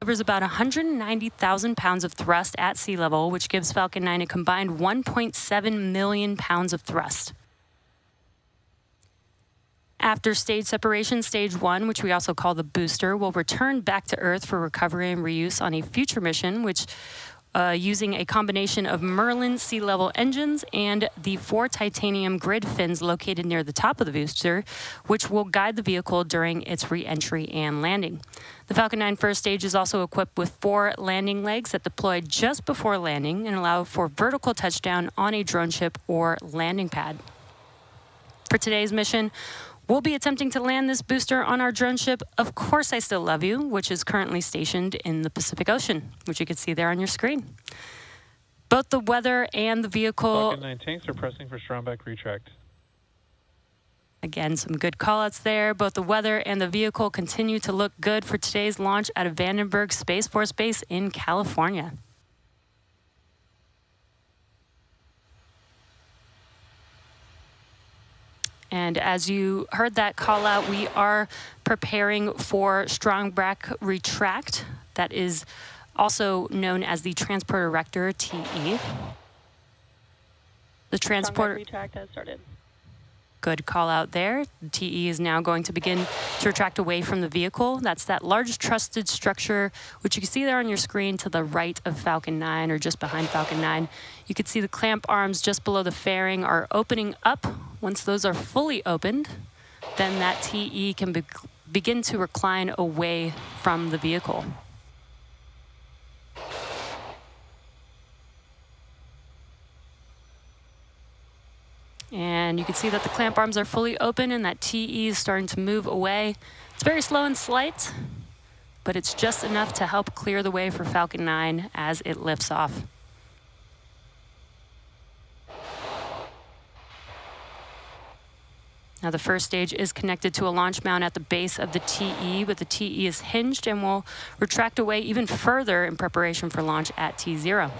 delivers about 190,000 pounds of thrust at sea level, which gives Falcon 9 a combined 1.7 million pounds of thrust. After stage separation, stage 1, which we also call the booster, will return back to Earth for recovery and reuse on a future mission, which using a combination of Merlin sea level engines and the 4 titanium grid fins located near the top of the booster, which will guide the vehicle during its re-entry and landing. The Falcon 9 first stage is also equipped with 4 landing legs that deploy just before landing and allow for vertical touchdown on a drone ship or landing pad. For today's mission, we'll be attempting to land this booster on our drone ship, Of Course I Still Love You, which is currently stationed in the Pacific Ocean, which you can see there on your screen. Both the weather and the vehicle... Falcon 9 tanks are pressing for Strombeck retract. Again, some good callouts there. Both the weather and the vehicle continue to look good for today's launch out of Vandenberg Space Force Base in California. And as you heard that call out, we are preparing for Strombeck retract. That is also known as the transporter rector, TE. The transporter retract has started. Good call out there. The TE is now going to begin to retract away from the vehicle. That's that large trusted structure, which you can see there on your screen to the right of Falcon 9 or just behind Falcon 9. You can see the clamp arms just below the fairing are opening up. Once those are fully opened, then that TE can begin to recline away from the vehicle. And you can see that the clamp arms are fully open and that TE is starting to move away. It's very slow and slight, but it's just enough to help clear the way for Falcon 9 as it lifts off. Now the first stage is connected to a launch mount at the base of the TE, but the TE is hinged and will retract away even further in preparation for launch at T0.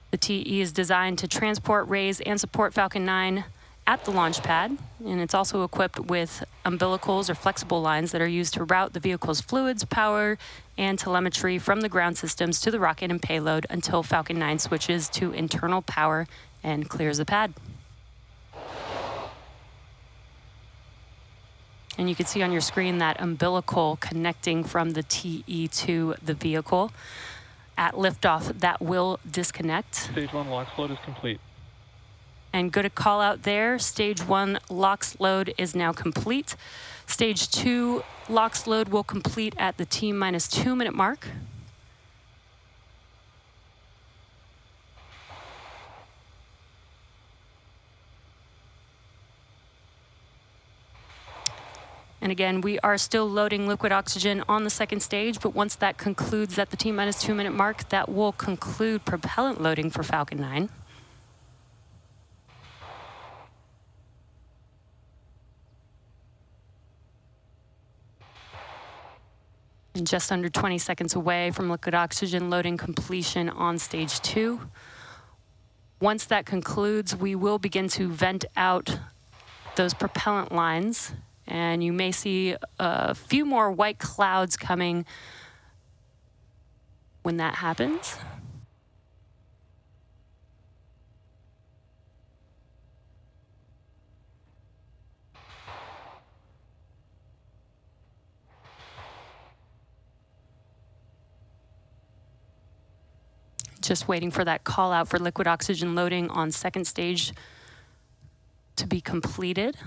The TE is designed to transport, raise, and support Falcon 9 at the launch pad, and it's also equipped with umbilicals or flexible lines that are used to route the vehicle's fluids, power, and telemetry from the ground systems to the rocket and payload until Falcon 9 switches to internal power and clears the pad. And you can see on your screen that umbilical connecting from the TE to the vehicle. At liftoff, that will disconnect. Stage 1 LOX load is complete. And good call out there. Stage 1 LOX load is now complete. Stage 2 LOX load will complete at the T-minus 2 minute mark. And again, we are still loading liquid oxygen on the second stage, but once that concludes at the T-minus 2 minute mark, that will conclude propellant loading for Falcon 9. And just under 20 seconds away from liquid oxygen loading completion on stage 2. Once that concludes, we will begin to vent out those propellant lines. And you may see a few more white clouds coming when that happens. Just waiting for that call out for liquid oxygen loading on second stage to be completed.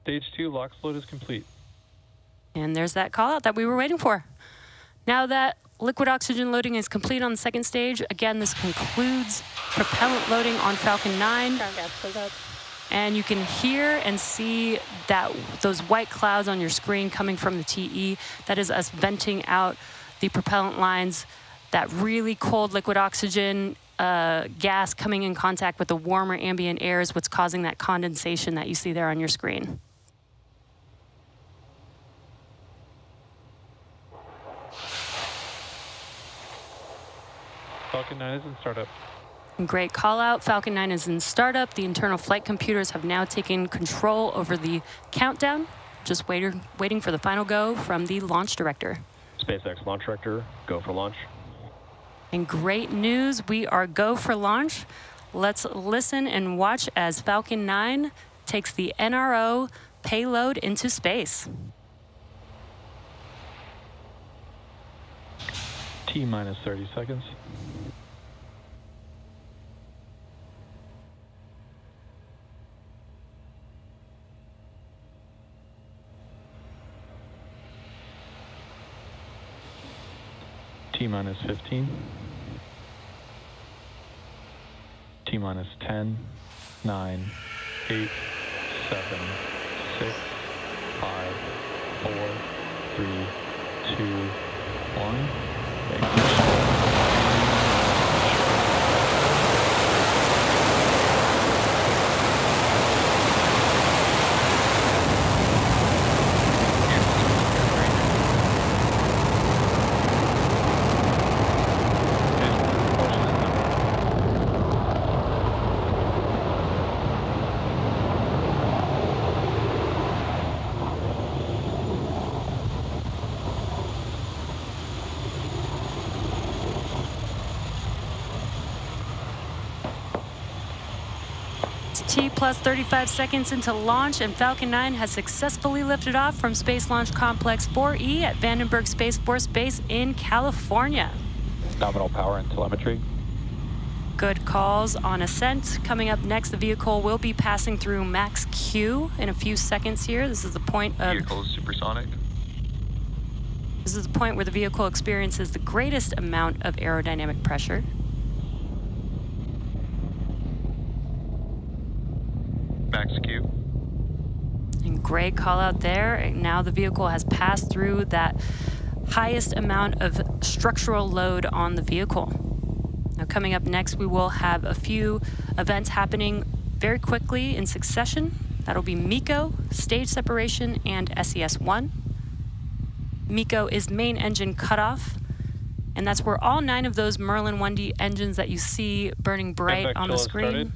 Stage 2 LOX load is complete. And there's that call out that we were waiting for. Now that liquid oxygen loading is complete on the second stage, again, this concludes propellant loading on Falcon 9. And you can hear and see that those white clouds on your screen coming from the TE. That is us venting out the propellant lines. That really cold liquid oxygen gas coming in contact with the warmer ambient air is what's causing that condensation that you see there on your screen. Falcon 9 is in startup. Great call out. Falcon 9 is in startup. The internal flight computers have now taken control over the countdown. Just waiting for the final go from the launch director. SpaceX launch director, go for launch. And great news, we are go for launch. Let's listen and watch as Falcon 9 takes the NRO payload into space. T-minus 30 seconds. T-minus 15. T-minus 10, 9, 8, 7, 6, 5, 4, 3, 2, 1. T plus 35 seconds into launch, and Falcon 9 has successfully lifted off from Space Launch Complex 4E at Vandenberg Space Force Base in California. Nominal power and telemetry. Good calls on ascent. Coming up next, the vehicle will be passing through max Q in a few seconds here. This is the point of... Vehicle is supersonic. This is the point where the vehicle experiences the greatest amount of aerodynamic pressure. Max Q. And great call out there. And now the vehicle has passed through that highest amount of structural load on the vehicle. Now coming up next, we will have a few events happening very quickly in succession. That'll be MECO, stage separation, and SES-1. MECO is main engine cutoff, and that's where all 9 of those Merlin 1D engines that you see burning bright on the screen.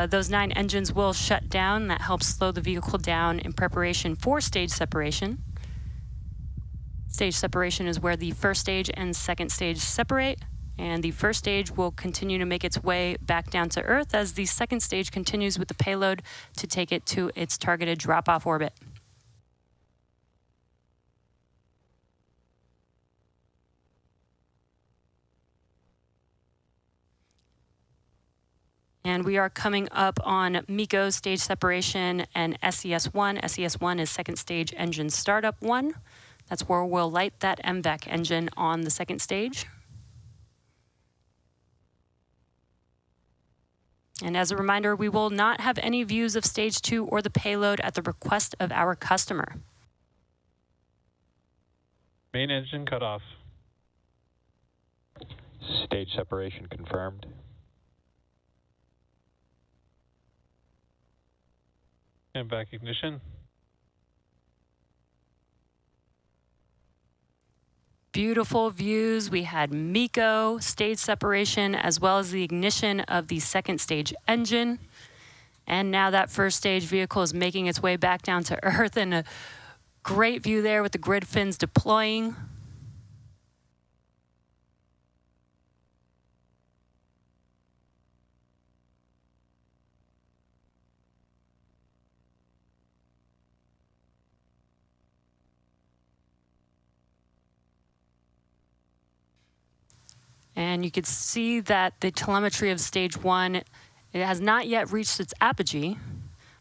Those 9 engines will shut down. That helps slow the vehicle down in preparation for stage separation. Stage separation is where the first stage and second stage separate, and the first stage will continue to make its way back down to Earth as the second stage continues with the payload to take it to its targeted drop-off orbit. And we are coming up on MECO stage separation and SES-1. SES-1 is second stage engine startup 1. That's where we'll light that MVAC engine on the second stage. And as a reminder, we will not have any views of stage 2 or the payload at the request of our customer. Main engine cut off. Stage separation confirmed. And back ignition. Beautiful views. We had MECO, stage separation, as well as the ignition of the second stage engine. And now that first stage vehicle is making its way back down to Earth, and a great view there with the grid fins deploying. And you can see that the telemetry of stage 1, it has not yet reached its apogee,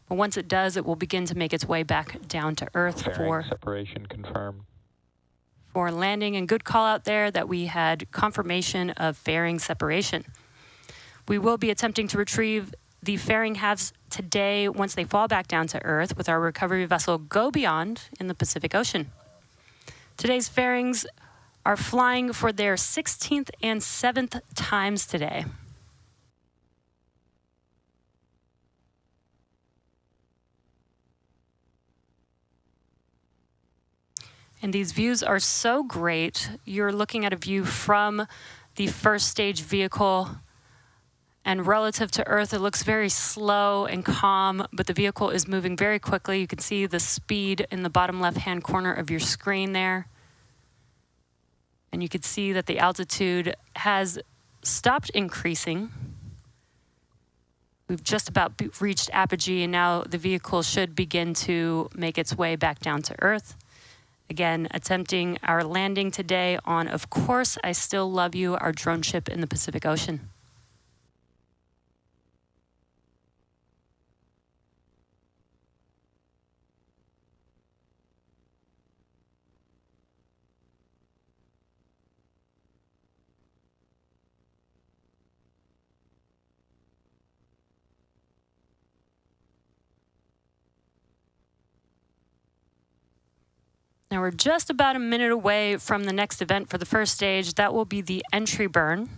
but once it does, it will begin to make its way back down to Earth Fairing separation confirmed. For landing. And good call out there that we had confirmation of fairing separation. We will be attempting to retrieve the fairing halves today once they fall back down to Earth with our recovery vessel Go Beyond in the Pacific Ocean. Today's fairings are flying for their 16th and 7th times today. And these views are so great. You're looking at a view from the first stage vehicle And relative to Earth, it looks very slow and calm, but the vehicle is moving very quickly. You can see the speed in the bottom left-hand corner of your screen there. And you can see that the altitude has stopped increasing. We've just about reached apogee, and now the vehicle should begin to make its way back down to Earth. Again, attempting our landing today on, Of Course I Still Love You, our drone ship in the Pacific Ocean. Now we're just about a minute away from the next event for the first stage. That will be the entry burn.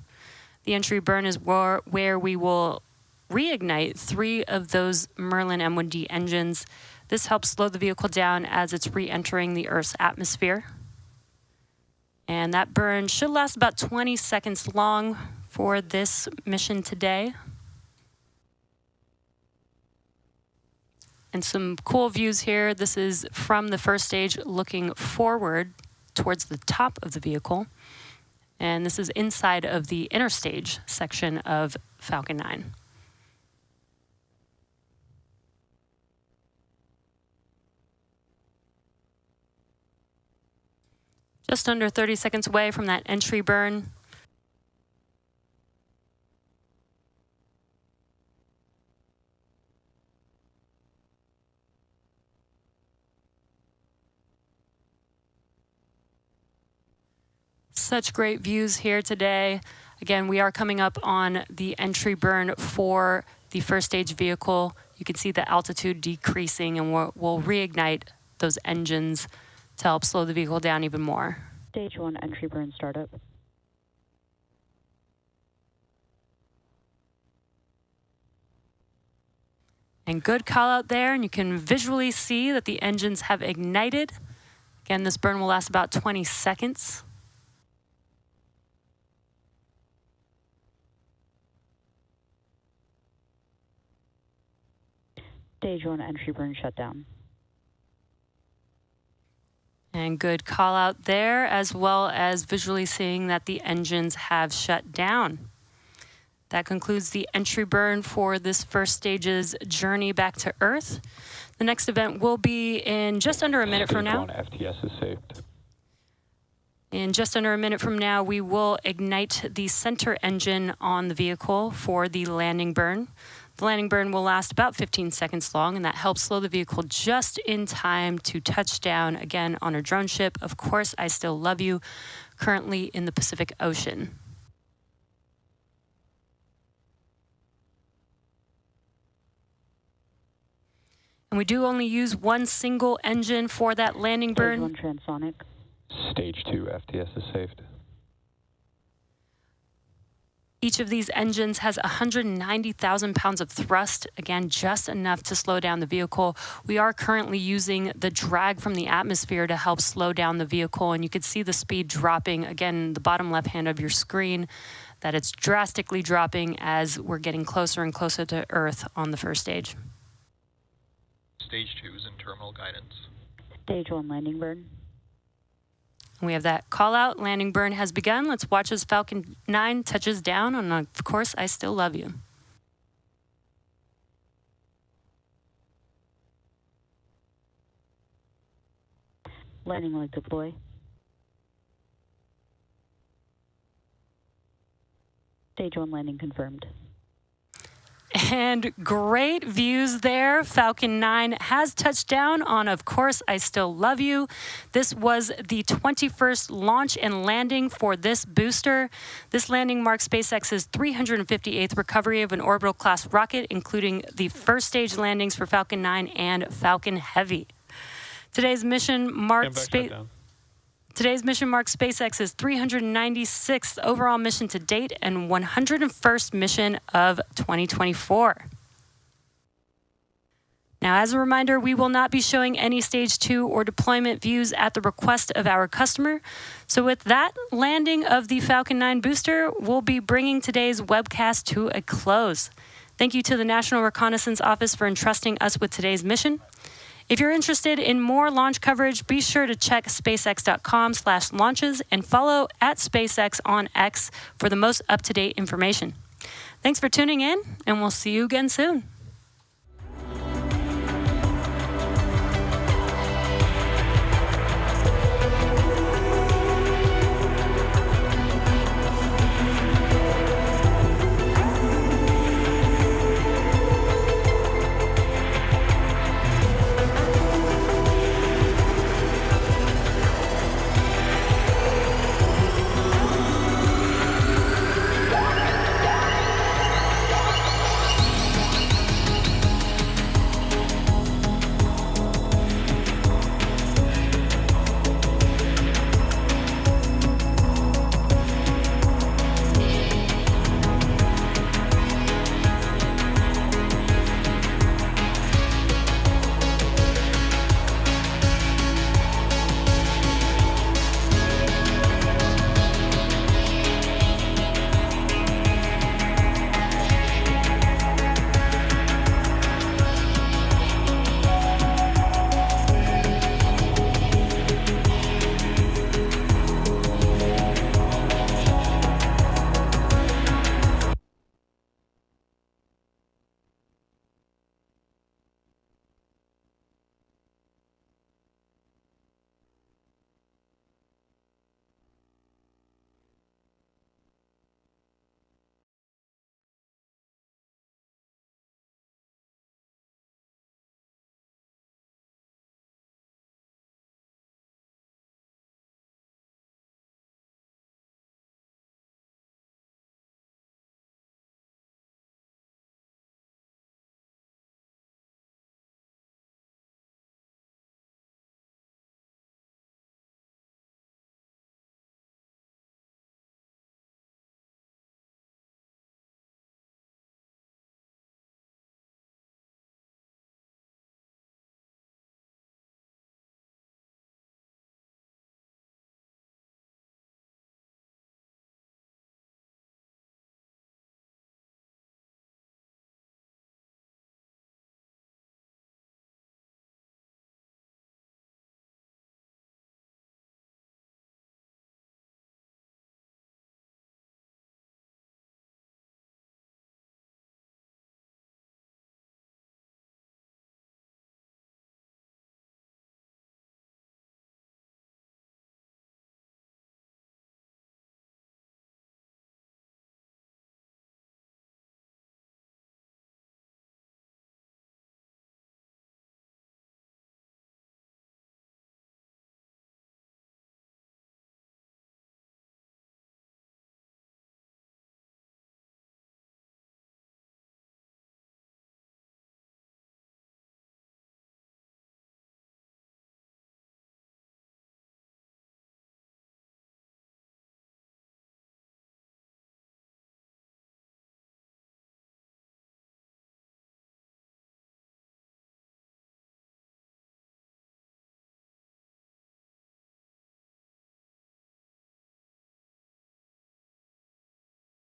The entry burn is where we will reignite 3 of those Merlin M1D engines. This helps slow the vehicle down as it's re-entering the Earth's atmosphere. And that burn should last about 20 seconds long for this mission today. And some cool views here. This is from the first stage looking forward towards the top of the vehicle. And this is inside of the inner stage section of Falcon 9. Just under 30 seconds away from that entry burn. Such great views here today. Again, we are coming up on the entry burn for the first stage vehicle. You can see the altitude decreasing, and we'll reignite those engines to help slow the vehicle down even more. Stage 1 entry burn startup. And good call out there, and you can visually see that the engines have ignited. Again, this burn will last about 20 seconds. Stage 1 entry burn shutdown. And good call out there, as well as visually seeing that the engines have shut down. That concludes the entry burn for this first stage's journey back to Earth. The next event will be in just under a minute from now. FTS is saved. In just under a minute from now, we will ignite the center engine on the vehicle for the landing burn. The landing burn will last about 15 seconds long, and that helps slow the vehicle just in time to touch down again on a drone ship. Of Course I Still Love You, currently in the Pacific Ocean. And we do only use one single engine for that landing burn. Stage 1 transonic. Stage 2 FTS is saved. Each of these engines has 190,000 pounds of thrust, again, just enough to slow down the vehicle. We are currently using the drag from the atmosphere to help slow down the vehicle, and you can see the speed dropping, again, the bottom left hand of your screen, that it's drastically dropping as we're getting closer and closer to Earth on the first stage. Stage 2 is in terminal guidance. Stage 1 landing burn. We have that call out. Landing burn has begun. Let's watch as Falcon 9 touches down on Of Course I Still Love You. Landing leg deploy. Stage 1 landing confirmed. And great views there. Falcon 9 has touched down on Of Course I Still Love You. This was the 21st launch and landing for this booster. This landing marks SpaceX's 358th recovery of an orbital class rocket, including the first stage landings for Falcon 9 and Falcon Heavy. Today's mission marked SpaceX's 396th overall mission to date and 101st mission of 2024. Now, as a reminder, we will not be showing any Stage 2 or deployment views at the request of our customer. So with that landing of the Falcon 9 booster, we'll be bringing today's webcast to a close. Thank you to the National Reconnaissance Office for entrusting us with today's mission. If you're interested in more launch coverage, be sure to check spacex.com/launches and follow @SpaceX on X for the most up-to-date information. Thanks for tuning in, and we'll see you again soon.